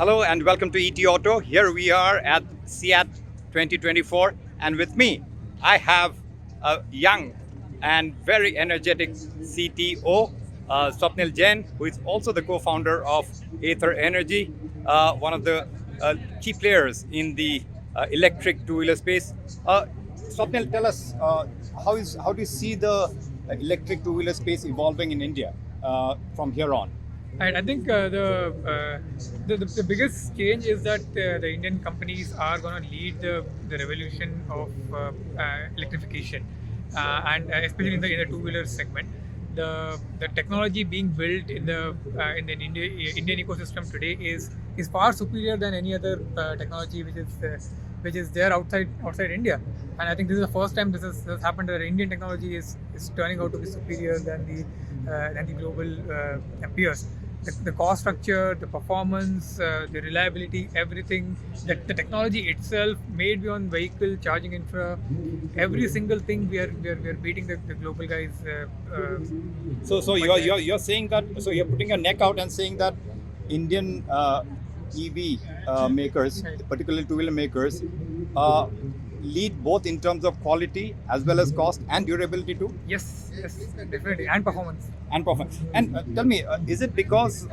Hello and welcome to ET Auto. Here we are at SEAT 2024, and with me I have a young and very energetic CTO, Swapnil Jain, who is also the co-founder of Ather Energy, one of the key players in the electric two-wheeler space. Swapnil, tell us how do you see the electric two-wheeler space evolving in India from here on? I think the biggest change is that the Indian companies are going to lead the revolution of electrification, and especially in the two-wheeler segment. The technology being built in the Indian ecosystem today is far superior than any other technology which is there outside India. And I think this is the first time this has happened, that Indian technology is turning out to be superior than the global peers. The cost structure, the performance, the reliability, everything, the technology itself, made beyond vehicle charging infra, every single thing we are beating the global guys. So quite well. you're saying that, so you're putting your neck out and saying that Indian EV makers, Right. particularly two-wheeler makers, lead both in terms of quality as well as cost and durability too, Yes, definitely, and performance. and performance. And tell me, is it because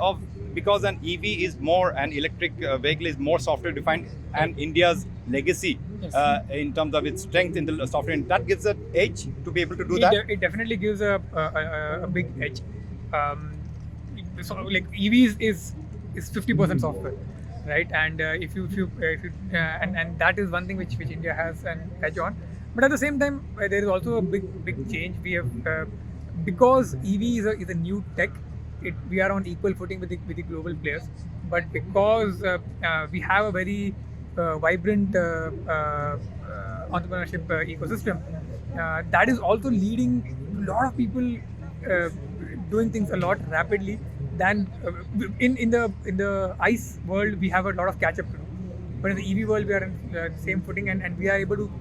an EV is more, an electric vehicle is more software defined, and India's legacy Yes. in terms of its strength in the software, and that gives an edge to be able to do It, that? it definitely gives a big edge. Um, so like EVs is 50% software, right? And if you and that is one thing which India has an edge on. But at the same time, there is also a big change. We have because EV is a new tech. We are on equal footing with the global players. But because we have a very vibrant entrepreneurship ecosystem, that is also leading a lot of people uh, doing things a lot rapidly than in the ICE world. We have a lot of catch up to do, but in the EV world we are in the same footing, and we are able to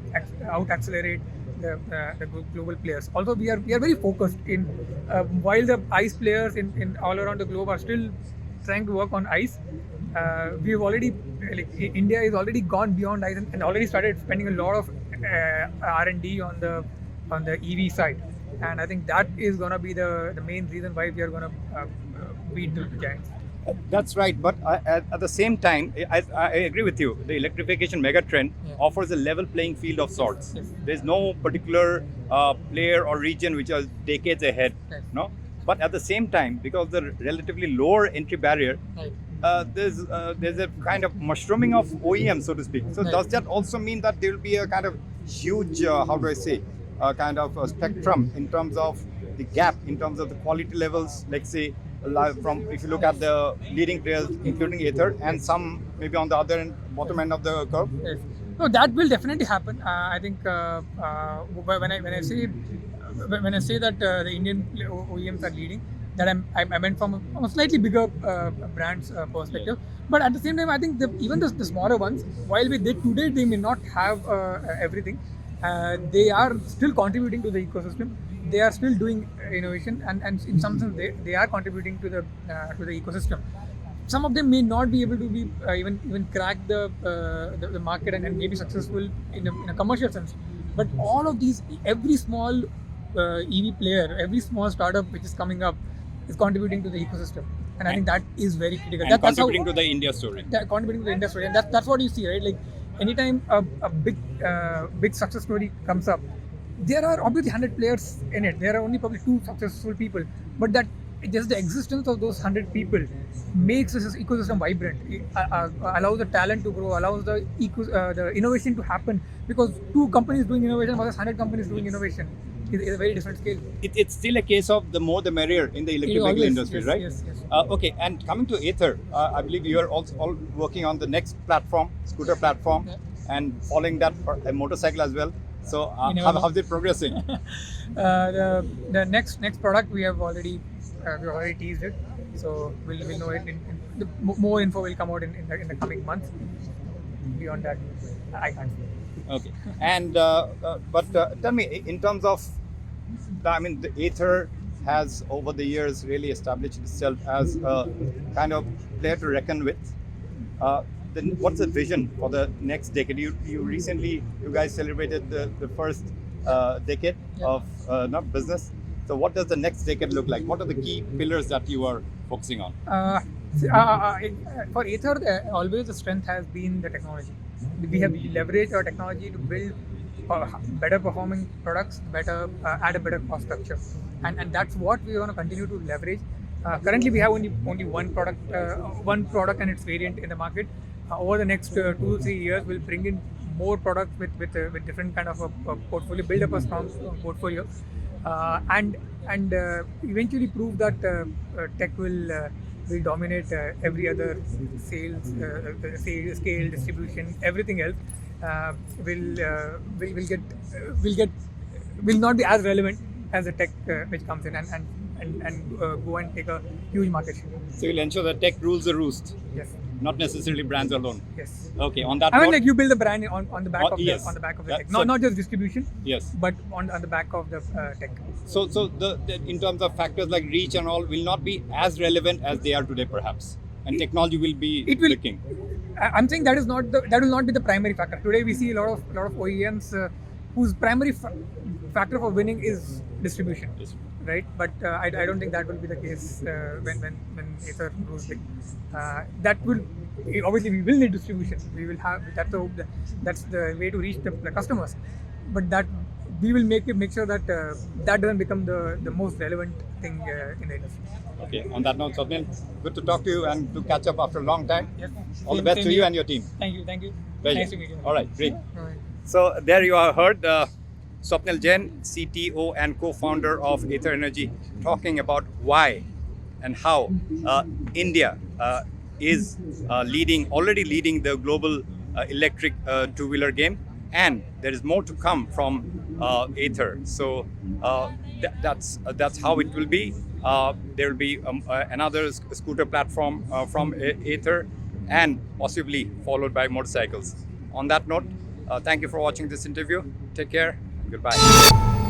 out accelerate the global players. Also, we are very focused in while the ICE players in all around the globe are still trying to work on ICE. We've already, like, India is already gone beyond ICE, and already started spending a lot of R&D on the EV side, and I think that is gonna be the main reason why we are gonna beat the giants. That's right, but at the same time, I agree with you. The electrification megatrend Yeah. offers a level playing field of sorts. Yes. There's no particular player or region which are decades ahead, Yes. no. But at the same time, because the relatively lower entry barrier, Right. there's a kind of mushrooming of OEM, so to speak. So Right. does that also mean that there will be a kind of huge, how do I say, kind of a spectrum in terms of the gap, in terms of the quality levels, let's say, from, if you look at the leading players, including Ather, and some maybe on the other end, bottom end of the curve? Yes. No, that will definitely happen. I think when I say that the Indian OEMs are leading, that I meant from a slightly bigger brands perspective. But at the same time, I think even the smaller ones, while we did today, they may not have everything. They are still contributing to the ecosystem. They are still doing innovation, and in some sense, they are contributing to the ecosystem. Some of them may not be able to be even crack the market and may be successful in a commercial sense. But all of these, every small EV player, every small startup which is coming up, is contributing to the ecosystem, and I think that is very critical. And That's how contributing to the India story. they're contributing to the industry, and that's what you see, right? Like, anytime a big success story comes up, there are obviously 100 players in it. There are only probably 2 successful people, but that just the existence of those 100 people makes this ecosystem vibrant. It allows the talent to grow, allows the innovation to happen, because 2 companies doing innovation versus 100 companies doing innovation is a very different scale. It's still a case of the more the merrier in the electric vehicle Always, industry, yes, right? yes. Okay, and coming to Ather, I believe you are also all working on the next platform, scooter platform, Yeah. and following that for a motorcycle as well. So You never know. how's it progressing? The next product we have already teased it, so we'll know it. More info will come out in the coming months. Beyond that, I can't say. Okay, and but tell me, in terms of, I mean, the Ather has over the years really established itself as a kind of player to reckon with. What's the vision for the next decade? You guys celebrated the first decade of not business. So what does the next decade look like? What are the key pillars that you are focusing on? For Ather, always the strength has been the technology. We have leveraged our technology to build better performing products, at a better cost structure, and that's what we want to continue to leverage. Currently, we have only one product and its variant in the market. Over the next 2 to 3 years, we'll bring in more products with different kind of a portfolio, build up a strong portfolio, and eventually prove that tech will dominate every other sales, scale, distribution, everything else. Will not be as relevant as the tech which comes in and go and take a huge market share. So you'll ensure that tech rules the roost, Yes. not necessarily brands alone. Yes. Okay, on that I mean, note, like you build a brand on the back of yes. on the back of the Yeah, tech, so- not just distribution, yes. but on the back of the tech. So the in terms of factors like reach and all will not be as relevant as they are today, perhaps, and technology will be It will- looking. I'm saying that will not be the primary factor. Today we see a lot of OEMs whose primary factor for winning is distribution, right? But I don't think that will be the case when Ather grows big. That will obviously we will need distribution. We will have that's the way to reach the customers, but that we will make sure that that doesn't become the most relevant thing in the industry. Okay, on that note, Swapnil, good to talk to you and to catch up after a long time. Yes. All the Same- best same to you here. and your team. Thank you. Pleasure. Nice to meet you. All right, great. All right. So there you are heard Swapnil Jain, CTO and co-founder of Ather Energy, talking about why and how India is already leading the global electric two-wheeler game, and there is more to come from Ather. So that's how it will be. There will be another scooter platform from Ather, and possibly followed by motorcycles. On that note, thank you for watching this interview. Take care. Goodbye.